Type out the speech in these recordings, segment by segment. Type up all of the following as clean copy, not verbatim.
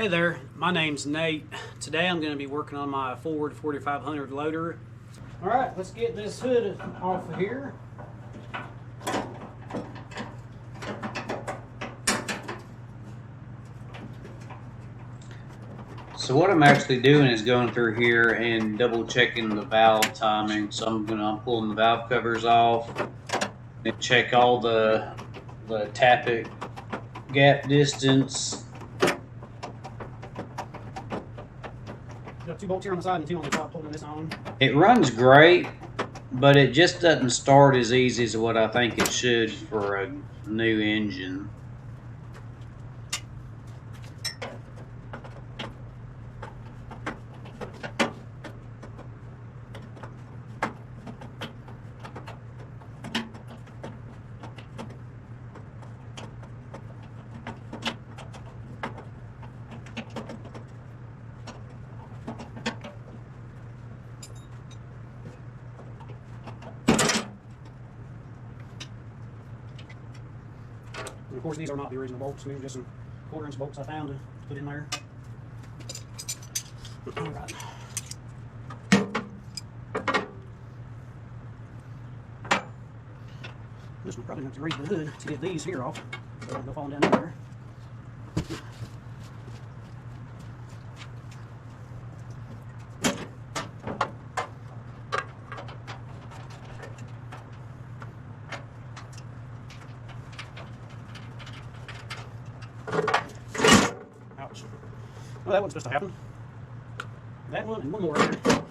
Hey there, my name's Nate. Today I'm going to be working on my Ford 4500 loader. Alright, let's get this hood off of here. So what I'm actually doing is going through here and double checking the valve timing. So I'm pulling the valve covers off and check all the tappet gap distance. Got 2 bolts here on the side and 2 on the top holding this on. It runs great, but it just doesn't start as easy as what I think it should for a new engine. And of course these are not the original bolts, these are just some 1/4-inch bolts I found to put in there. Alright. This one probably have to raise the hood to get these here off, so they'll fall down in there. Ouch. Well, that wasn't supposed to happen. That one and one more right there.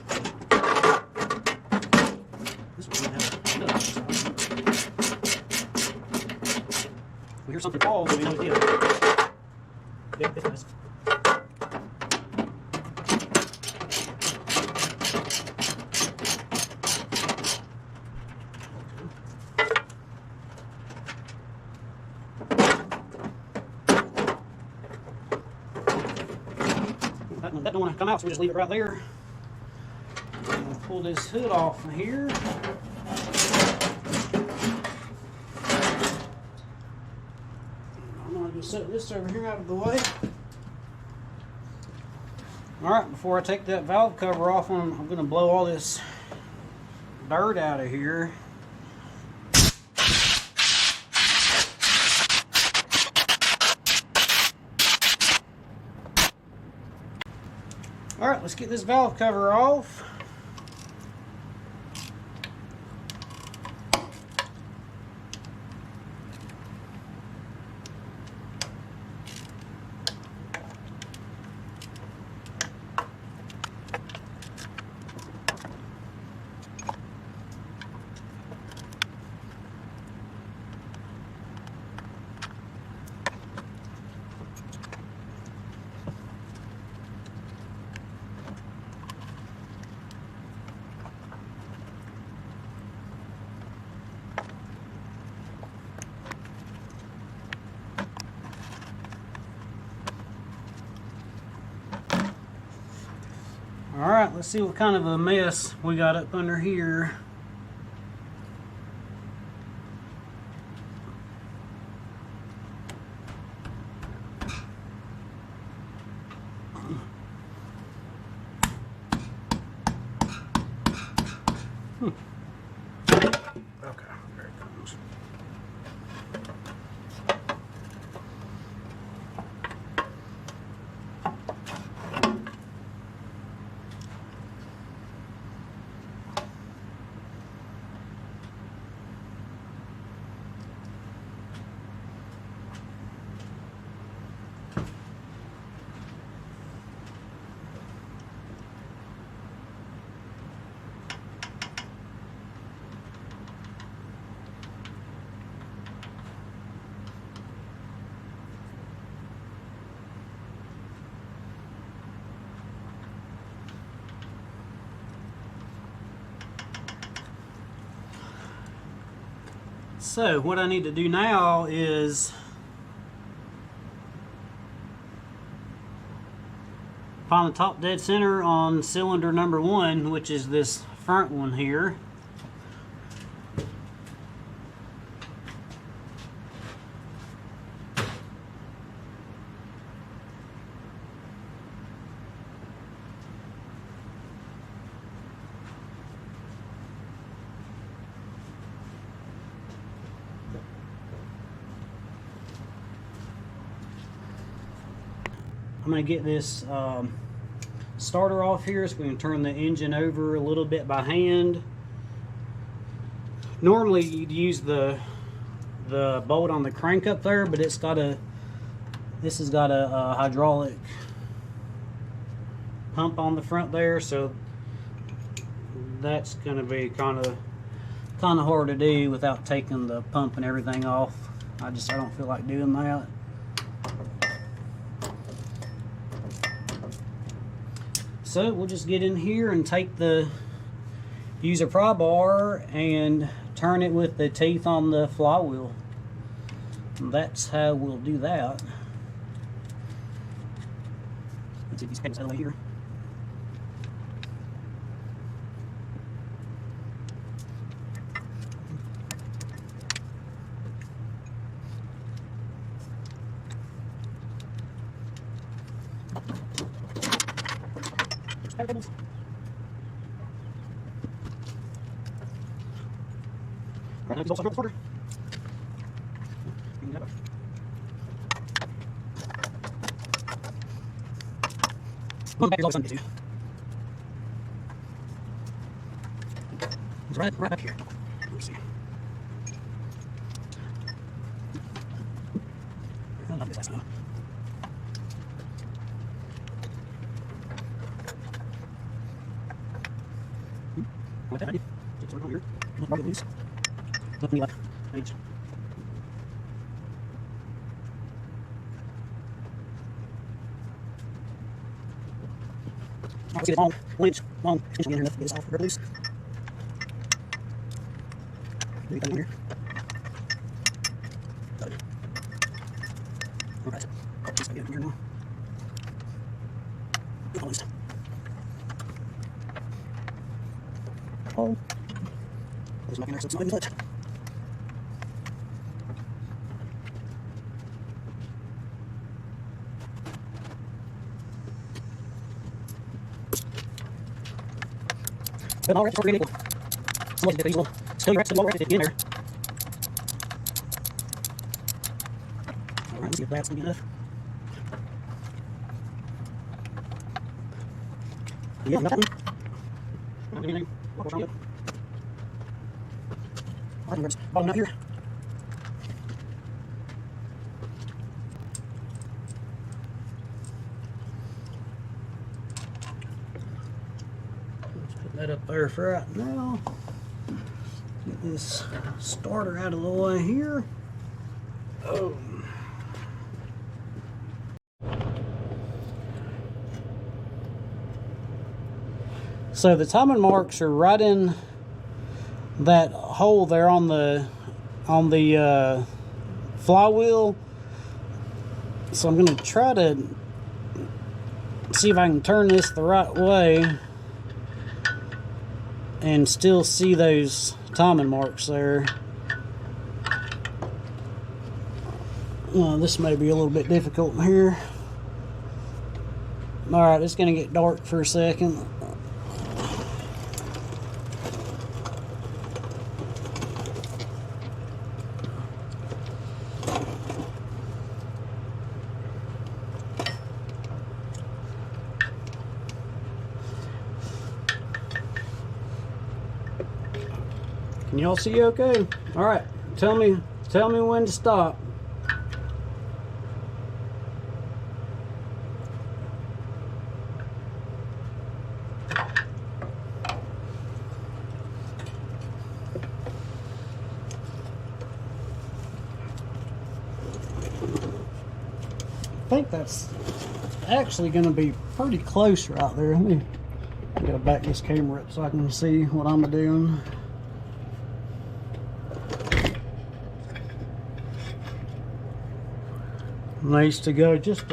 This one has a we hear something fall, so we know it did. Yeah, it does. That don't want to come out, so we just leave it right there. We'll pull this hood off from here. I'm going to just set this over here out of the way. Alright, before I take that valve cover off, I'm going to blow all this dirt out of here. Alright, let's get this valve cover off. Alright, let's see what kind of a mess we got up under here. Okay, there it comes. So what I need to do now is find the top dead center on cylinder number 1, which is this front one here. I'm going to get this starter off here, so we can turn the engine over a little bit by hand. Normally you'd use the bolt on the crank up there, but this has got a hydraulic pump on the front there, so that's going to be kind of hard to do without taking the pump and everything off. I don't feel like doing that. So we'll just get in here and use a pry bar and turn it with the teeth on the flywheel. And that's how we'll do that. Let's get these cables out of the way here. Cables. Right now, these bolts are quarter. One back is always something to do. It's right back here. Let's see. I love this last time. Like that, I did. Just work on here. Rock it loose. Look me like page. Let's get this 1 inch long extension in here enough to get this off. Rip it loose. Do it down here. Alright. This will get in here now. Almost. Oh. There's nothing there, so it's not even touch. But all right, it's equal. Somebody's get these little steel racks to right at the end there. Alright, let's see if that's gonna be enough. Yeah, got that one. Not doing anything. Walk around it. I think there's bottom out here. Let's put that up there for right now. Get this starter out of the way here. Oh. So the timing marks are right in that hole there on the flywheel. So I'm going to try to see if I can turn this the right way and still see those timing marks there. This may be a little bit difficult in here. Alright, it's going to get dark for a second. Can y'all see okay? All right, tell me when to stop. I think that's actually going to be pretty close right there. Let me gotta back this camera up so I can see what I'm doing. Needs to go just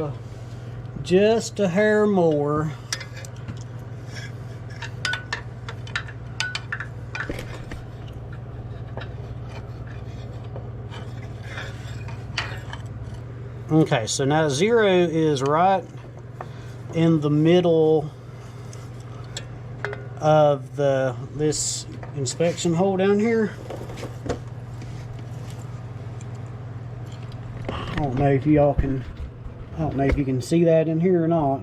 a hair more. Okay, so now 0 is right in the middle of this inspection hole down here. I don't know if y'all can I don't know if you can see that in here or not,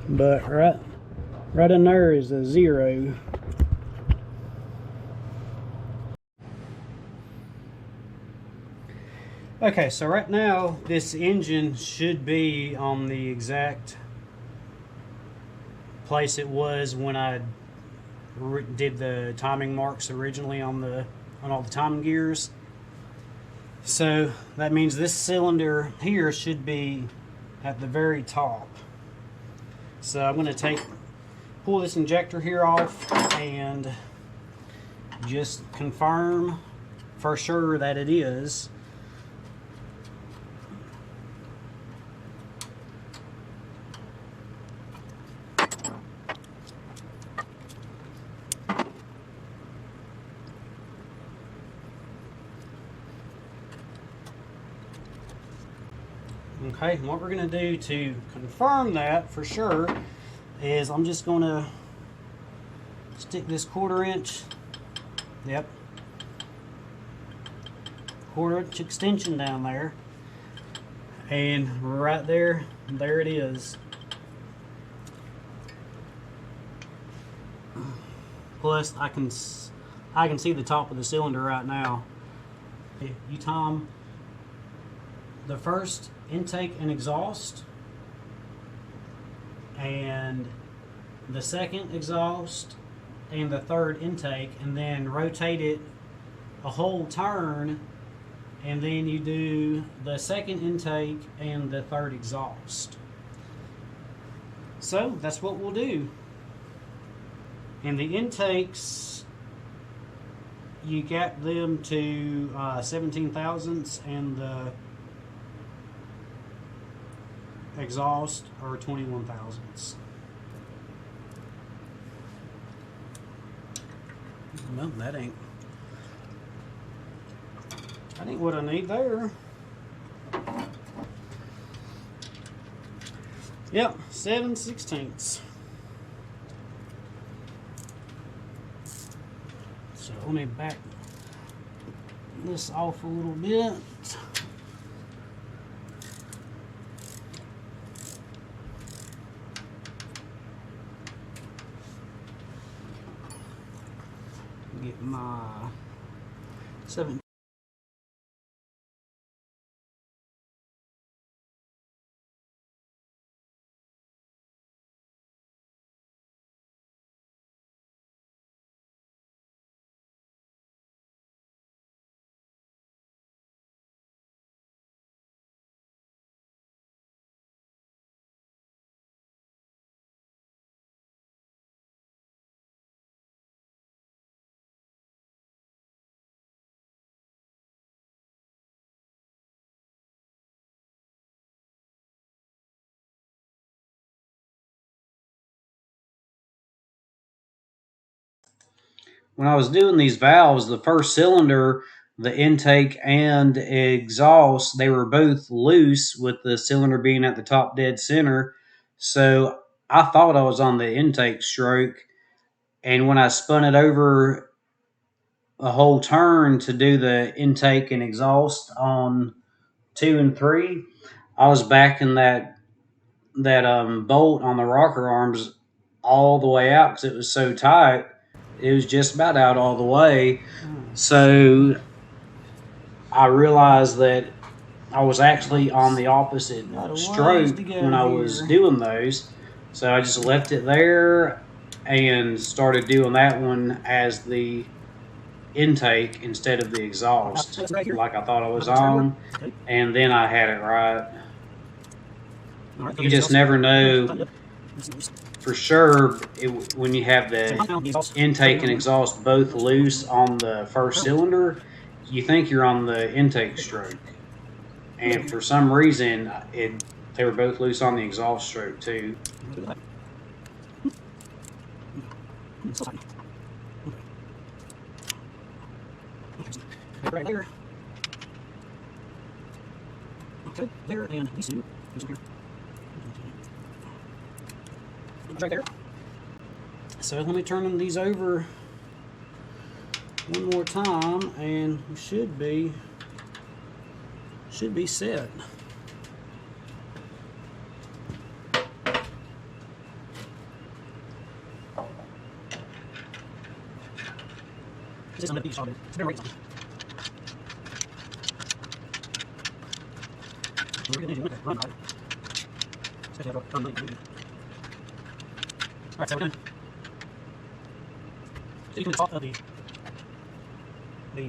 but right in there is a 0. Okay, so right now this engine should be on the exact place it was when I did the timing marks originally on all the timing gears. So that means this cylinder here should be at the very top. So I'm going to pull this injector here off and just confirm for sure that it is. Okay, and what we're going to do to confirm that for sure is I'm just going to stick this 1/4 inch, yep, 1/4 inch extension down there, and right there, there it is. Plus, I can see the top of the cylinder right now. You time the first intake and exhaust and the second exhaust and the third intake, and then rotate it a whole turn, and then you do the second intake and the third exhaust. So that's what we'll do. And the intakes, you got them to 17 thousandths, and the exhaust are 21 thousandths. Well, that ain't what I need there. Yep, 7/16. So let me back this off a little bit. Get my 7. When I was doing these valves, the first cylinder, the intake and exhaust, they were both loose, with the cylinder being at the top dead center. So I thought I was on the intake stroke, and when I spun it over a whole turn to do the intake and exhaust on 2 and 3, I was backing that bolt on the rocker arms all the way out because it was so tight. It was just about out all the way. So I realized that I was actually on the opposite stroke when I was doing those. So I just left it there and started doing that one as the intake instead of the exhaust, like I thought I was on, and then I had it right. You just never know for sure when you have the intake and exhaust both loose on the first cylinder. You think you're on the intake stroke, and for some reason they were both loose on the exhaust stroke too. Right there. Okay, there, and these two. Here. Right there. So let me turn these over one more time, and we should be set. This is on the beach, it's been raining. Alright, so we're done. So you can top of the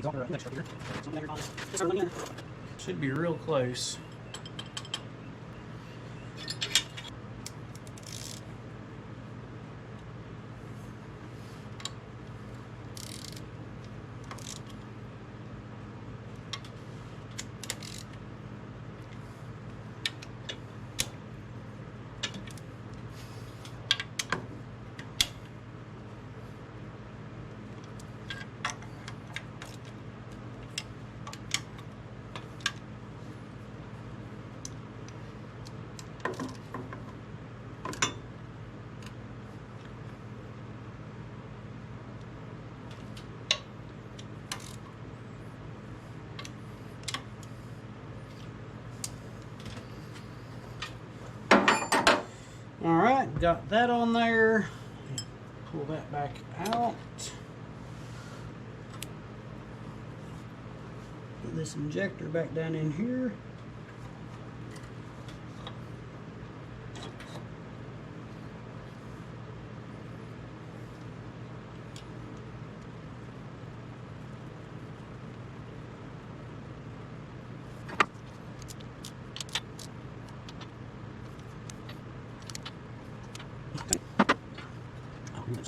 doctor next here. Should be real close. Alright, got that on there. Pull that back out. Put this injector back down in here.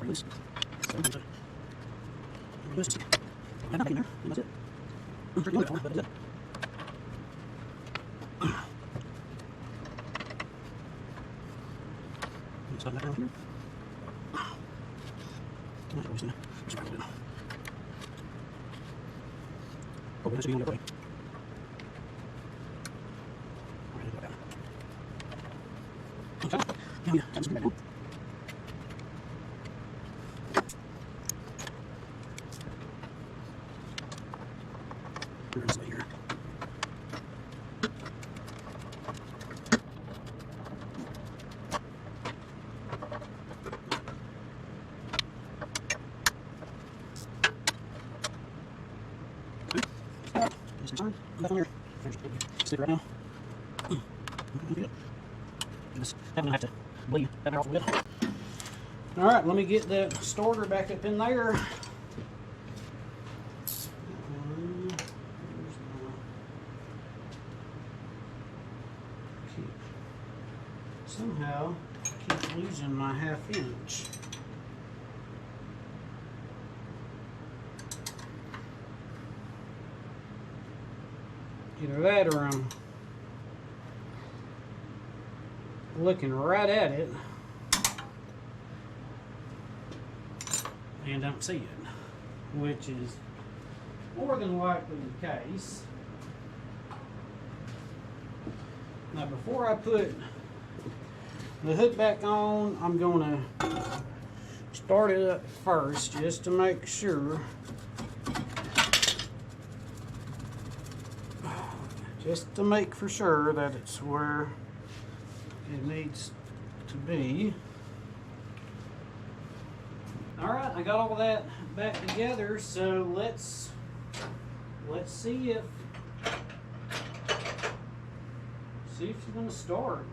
Loose. So loose. I'm back in there, and that's it. I'm pretty good, but it's it. Stop that around here. That's always in there. There's a problem. Oh, that should be on the way. Alright, go down. Okay. Yeah, that's good. This way here. Left on here. Stick right now. Just having to have to bleed that off a bit. All right, let me get the starter back up in there. Somehow I keep losing my ½ inch. Either that or I'm looking right at it and don't see it, which is more than likely the case. Now before I put the hook back on, I'm going to start it up first just to make sure. Just to make for sure that it's where it needs to be. Alright, I got all that back together, so let's see if she's gonna start.